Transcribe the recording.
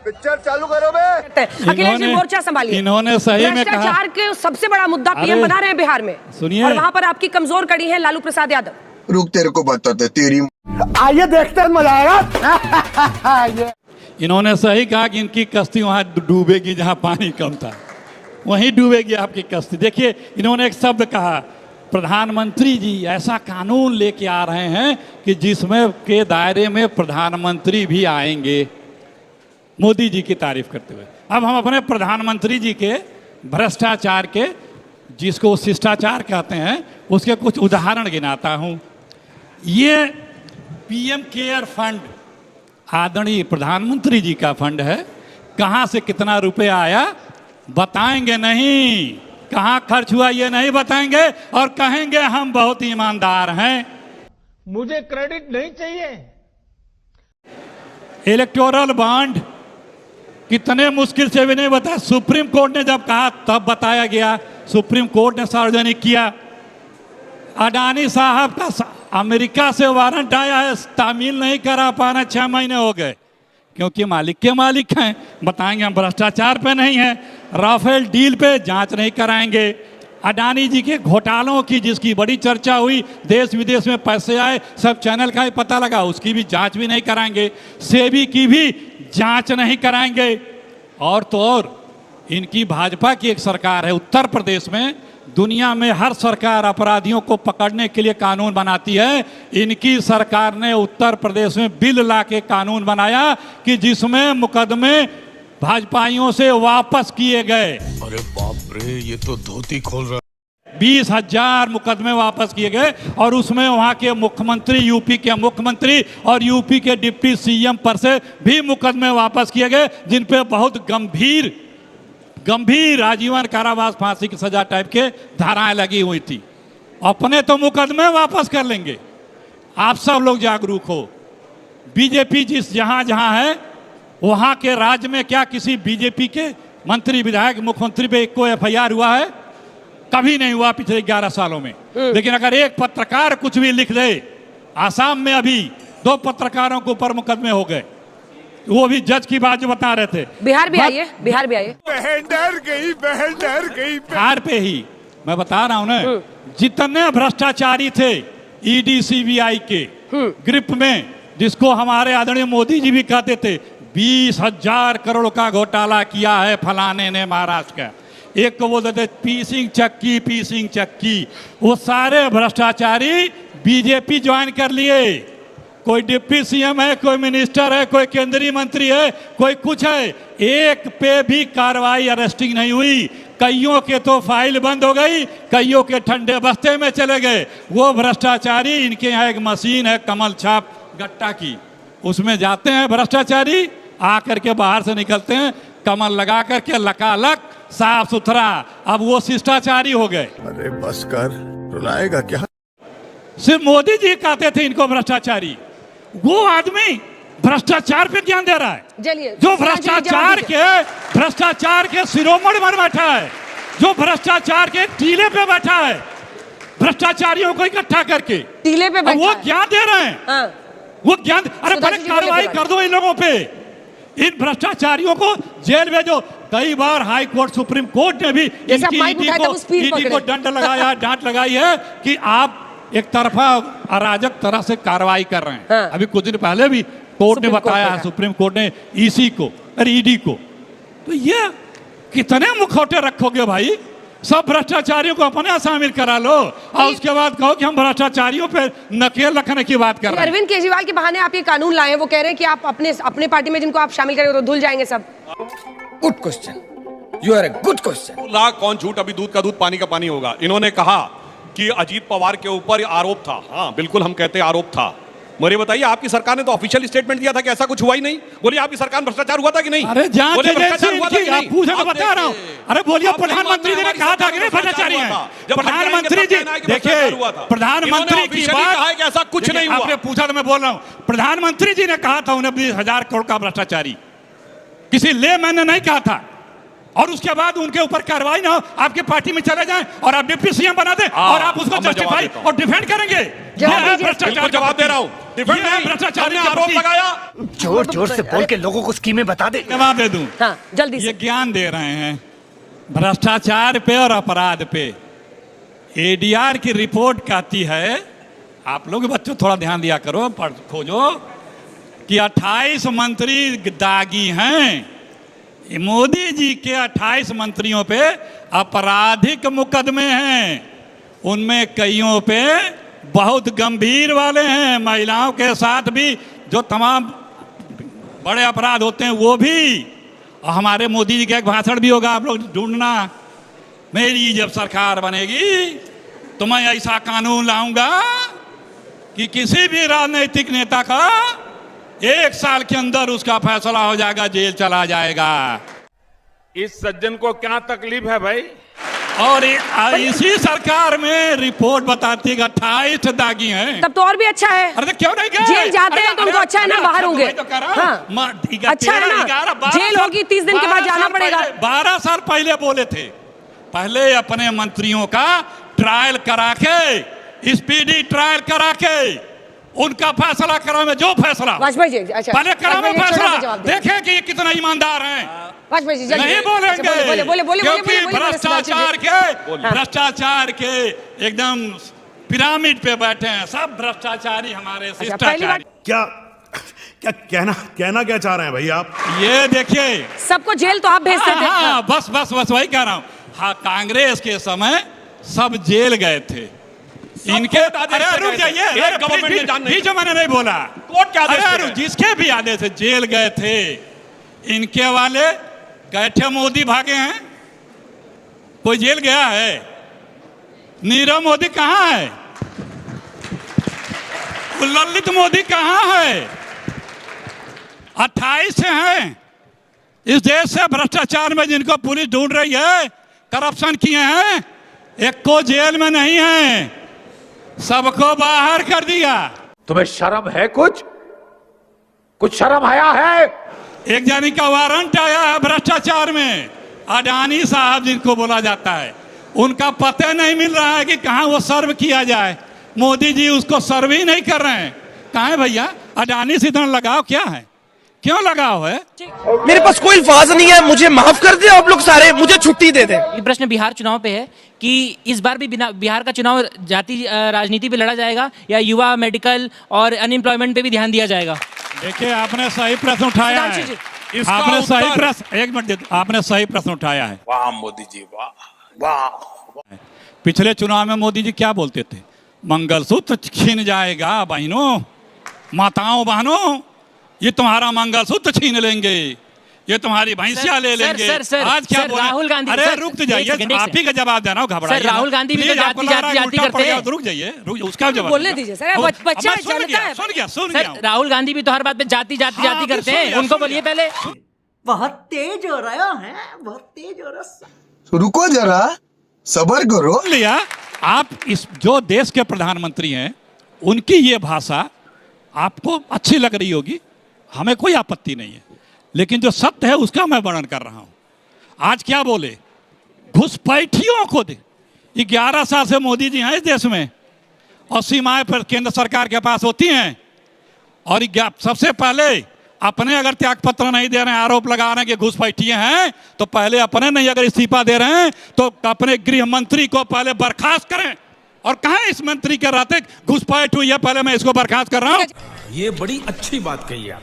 Picture चालू करो बे। अखिलेश जी मोर्चा संभालिए। इन्होंने सही में कहा, भ्रष्टाचार के सबसे बड़ा मुद्दा पीएम बना रहे हैं बिहार में, सुनिए, और वहां पर आपकी कमजोर कड़ी है लालू प्रसाद यादव। रुक तेरे को बताते तेरी। आइए देखते हैं, मजा आएगा। इन्होंने सही कहा कि इनकी कश्ती वहां डूबेगी जहां पानी कम था, वहीं डूबेगी आपकी कश्ती। देखिए इन्होंने एक शब्द कहा, प्रधानमंत्री जी ऐसा कानून लेके आ रहे हैं कि जिसमें के दायरे में प्रधानमंत्री भी आएंगे, मोदी जी की तारीफ करते हुए। अब हम अपने प्रधानमंत्री जी के भ्रष्टाचार के, जिसको शिष्टाचार कहते हैं, उसके कुछ उदाहरण गिनाता हूं। ये पीएम केयर फंड आदरणीय प्रधानमंत्री जी का फंड है। कहां से कितना रुपया आया बताएंगे नहीं, कहां खर्च हुआ ये नहीं बताएंगे, और कहेंगे हम बहुत ईमानदार हैं। मुझे क्रेडिट नहीं चाहिए। इलेक्टोरल बॉन्ड कितने मुश्किल से भी नहीं बता, सुप्रीम कोर्ट ने जब कहा तब बताया गया, सुप्रीम कोर्ट ने सार्वजनिक किया। अडानी साहब का अमेरिका से वारंट आया है, तामील नहीं करा पाना, 6 महीने हो गए, क्योंकि मालिक के मालिक हैं। बताएंगे हम भ्रष्टाचार पे नहीं है, राफेल डील पे जांच नहीं कराएंगे, अडानी जी के घोटालों की जिसकी बड़ी चर्चा हुई, देश विदेश में पैसे आए, सब चैनल का ही पता लगा, उसकी भी जांच भी नहीं कराएंगे, सेबी की भी जांच नहीं कराएंगे। और तो और इनकी भाजपा की एक सरकार है उत्तर प्रदेश में, दुनिया में हर सरकार अपराधियों को पकड़ने के लिए कानून बनाती है, इनकी सरकार ने उत्तर प्रदेश में बिल ला के कानून बनाया कि जिसमें मुकदमे भाजपाइयों से वापस किए गए। अरे बाप रे, ये तो धोती खोल रहा है। 20,000 मुकदमे वापस किए गए, और उसमें वहां के मुख्यमंत्री, यूपी के मुख्यमंत्री और यूपी के डिप्टी सीएम पर से भी मुकदमे वापस किए गए, जिन पे बहुत गंभीर आजीवन कारावास, फांसी की सजा टाइप के धाराएं लगी हुई थी। अपने तो मुकदमे वापस कर लेंगे। आप सब लोग जागरूक हो, बीजेपी जिस जहां है वहां के राज्य में क्या किसी बीजेपी के मंत्री, विधायक, मुख्यमंत्री पे कोई एफआईआर हुआ है? कभी नहीं हुआ पिछले 11 सालों में। लेकिन अगर एक पत्रकार कुछ भी लिख दे, आसाम में अभी 2 पत्रकारों के ऊपर मुकदमे हो गए, वो भी जज की बात जो बता रहे थे। बिहार भी आइए, बिहार भी आइए। बहन डर गई। बिहार पे ही मैं बता रहा हूं ना, जितने भ्रष्टाचारी थे ईडी सीबीआई के ग्रिप में, जिसको हमारे आदरणीय मोदी जी भी कहते थे 20,000 करोड़ का घोटाला किया है फलाने ने महाराष्ट्र का, एक को बोलते थे पीसिंग चक्की, वो सारे भ्रष्टाचारी बीजेपी ज्वाइन कर लिए। कोई डिप्टी सीएम है, कोई मिनिस्टर है, कोई केंद्रीय मंत्री है, कोई कुछ है, एक पे भी कार्रवाई, अरेस्टिंग नहीं हुई। कईयों के तो फाइल बंद हो गई, कईयों के ठंडे बस्ते में चले गए। वो भ्रष्टाचारी, इनके यहाँ एक मशीन है कमल छाप गट्टा की, उसमें जाते हैं भ्रष्टाचारी, आकर के बाहर से निकलते हैं कमल लगा करके, लकालक साफ सुथरा। अब वो शिष्टाचारी हो गए। अरे बस कर, रुलाएगा क्या? सिर्फ मोदी जी कहते थे इनको भ्रष्टाचारी, वो आदमी भ्रष्टाचार पे ध्यान दे रहा है, जो भ्रष्टाचार के शिरोमणि पर बैठा है, जो भ्रष्टाचार के टीले पे बैठा है, भ्रष्टाचारियों को इकट्ठा करके टीले पे बैठा वो ज्ञान दे रहे हैं। हाँ। वो ज्ञान, अरे पहले कार्रवाई कर दो इन लोगों पे, इन भ्रष्टाचारियों को जेल भेजो। कई बार हाई कोर्ट, सुप्रीम कोर्ट ने भी ईडी को दंड लगाया, डांट लगाई है कि आप एक तरफा अराजक तरह से कार्रवाई कर रहे हैं। हाँ। अभी कुछ दिन पहले भी कोर्ट ने बताया, सुप्रीम कोर्ट ने ईसी को, अरे ईडी को, तो ये कितने मुखौटे रखोगे भाई? सब भ्रष्टाचारियों को अपने शामिल करा लो, और उसके बाद कहो कि हम भ्रष्टाचारियों पे नकेल रखने की बात कर रहे हैं। अरविंद केजरीवाल के बहाने आप ये कानून लाए हैं, वो कह रहे हैं कि आप अपने पार्टी में जिनको आप शामिल करेंगे तो धुल जाएंगे सब। Good question, you are a good question. लाख कौन झूठ, अभी दूध का दूध पानी का पानी होगा। इन्होंने कहा कि अजीत पवार के ऊपर आरोप था। हाँ बिल्कुल, हम कहते हैं आरोप था। मुझे बताइए, आपकी सरकार ने तो ऑफिशियल स्टेटमेंट दिया था कि ऐसा कुछ हुआ ही नहीं। बोलिए आपकी सरकार में भ्रष्टाचार हुआ था कि नहीं? अरे जांच भ्रष्टाचार हुआ था कि नहीं? पूछे तो बता रहा हूं। अरे बोलिए, प्रधानमंत्री जी ने कहा था कि नहीं भ्रष्टाचारी है? प्रधानमंत्री जी देखिए, प्रधानमंत्री की बात है कि ऐसा कुछ नहीं हुआ। आपने पूछा तो मैं बोल रहा हूं, प्रधानमंत्री जी ने कहा था 19,000 करोड़ का भ्रष्टाचारी, किसी लेमैन ने नहीं कहा था। और उसके बाद उनके ऊपर कार्रवाई ना हो, आपके पार्टी में चले जाएं और आप डिप्टी सीएम बना दें और आप उसको जस्टिफाई और डिफेंड करेंगे। जवाब दीजिए। बिल्कुल जवाब दे रहा हूँ। डिफेंड ये नहीं, भ्रष्टाचार हमने की आरोप प्रतीक। लगाया। जोर जोर से बोल के लोगों को स्कीमें बता दे। जवाब दे दूं। हाँ जल्दी ये से। ज्ञान दे रहे हैं भ्रष्टाचार पे और अपराध पे। एडीआर की रिपोर्ट कहती है, आप लोग बच्चों थोड़ा ध्यान दिया करो, पढ़ खोजो, कि 28 मंत्री दागी हैं। मोदी जी के 28 मंत्रियों पे आपराधिक मुकदमे हैं, उनमें कईयों पे बहुत गंभीर वाले हैं, महिलाओं के साथ भी जो तमाम बड़े अपराध होते हैं वो भी। और हमारे मोदी जी का एक भाषण भी होगा, आप लोग ढूंढना। मेरी जब सरकार बनेगी तो मैं ऐसा कानून लाऊंगा कि किसी भी राजनीतिक नेता का 1 साल के अंदर उसका फैसला हो जाएगा, जेल चला जाएगा। इस सज्जन को क्या तकलीफ है भाई? और इसी सरकार में रिपोर्ट बताती है कि 28 दागी हैं। तब तो और भी अच्छा है। अरे क्यों नहीं गए? जेल जाते हैं तो उनको अच्छा है ना, बाहर होंगे। हाँ, अच्छा है ना, जेल होगी 30 दिन के बाद जाना पड़ेगा। 12 साल पहले बोले थे, पहले अपने मंत्रियों का ट्रायल करा के, स्पीडी ट्रायल करा के उनका फैसला करो में, जो फैसला वाजपेयी जी। अच्छा पहले करो में वाजपेयी जी, छोटा सा फैसला जवाब दीजिए। देखें कि ये कितना ईमानदार हैं। वाजपेयी जी जल्दी। नहीं बोलेंगे, बोले बोले बोले क्योंकि भ्रष्टाचार के एकदम पिरामिड पे बैठे हैं सब भ्रष्टाचारी, हमारे पहली शिष्टाचारी। बात, क्या क्या कहना क्या चाह रहे हैं भाई आप? ये देखिए, सबको जेल तो आप भेजते थे। हाँ, बस वही कह रहा हूँ। हाँ, कांग्रेस के समय सब जेल गए थे इनके। अरे रुक जाइए, जो मैंने नहीं बोला, कोर्ट के आदेश से गए। जिसके भी आदेश से जेल गए थे, इनके वाले कैठे मोदी भागे हैं? कोई जेल गया है? नीरव मोदी कहाँ है? ललित मोदी कहाँ है? 28 हैं इस देश से भ्रष्टाचार में जिनको पुलिस ढूंढ रही है, करप्शन किए हैं, एक को जेल में नहीं है, सबको बाहर कर दिया। तुम्हें शर्म है? कुछ शर्म आया है? एक जानी का वारंट आया है भ्रष्टाचार में, अडानी साहब जिनको बोला जाता है, उनका पता नहीं मिल रहा है कि कहां वो सर्व किया जाए। मोदी जी उसको सर्व ही नहीं कर रहे हैं। कहां है भैया अडानी से इतना लगाव? क्या है, क्यों लगाव है? मेरे पास कोई अल्फाज नहीं है, मुझे माफ कर दे आप लोग सारे, मुझे छुट्टी दे दें। ये प्रश्न बिहार चुनाव पे है कि इस बार भी बिहार का चुनाव जाति राजनीति पे लड़ा जाएगा या युवा, मेडिकल और अनएम्प्लॉयमेंट पे भी ध्यान दिया जाएगा? देखिए, आपने सही प्रश्न उठाया है। आपने सही प्रश्न, एक मिनट दे, आपने सही प्रश्न उठाया है। वाह मोदी जी, वाह वाह। पिछले चुनाव में मोदी जी क्या बोलते थे? मंगलसूत्र छीन जाएगा बहनों, माताओं बहनों, ये तुम्हारा मंगलसूत्र छीन लेंगे, ये तुम्हारी भैंसिया ले लेंगे। आज क्या बोला? राहुल गांधी, अरे रुक तो जाइए, आप ही का जवाब देना हो, घबराइए। सर, राहुल गांधी भी तो जाति करते हैं। रुक जाइए, उसका जवाब बोलने दीजिए सर, बच्चा जानता है। सुन गया। राहुल गांधी भी तो हर बात पे जाति करते हैं, उनको बोलिए पहले। बहुत तेज हो रहा है, बहुत तेज हो रहा। रुको जरा, सबर करो। लिया आप इस जो देश के प्रधानमंत्री हैं, उनकी ये भाषा आपको अच्छी लग रही होगी, हमें कोई आपत्ति नहीं है, लेकिन जो सत्य है उसका मैं वर्णन कर रहा हूं। आज क्या बोले? घुसपैठियों को दे। 11 साल से मोदी जी हैं इस देश में और सीमाएं पर केंद्र सरकार के पास होती हैं, और सबसे पहले अपने अगर त्यागपत्र नहीं दे रहे हैं, आरोप लगा रहे हैं कि घुसपैठिए हैं, तो पहले अपने नहीं अगर इस्तीफा दे रहे हैं तो अपने गृह मंत्री को पहले बर्खास्त करें। और कहां इस मंत्री के रहते घुसपैठ हुई है, पहले मैं इसको बर्खास्त कर रहा हूं। ये बड़ी अच्छी बात कही आप।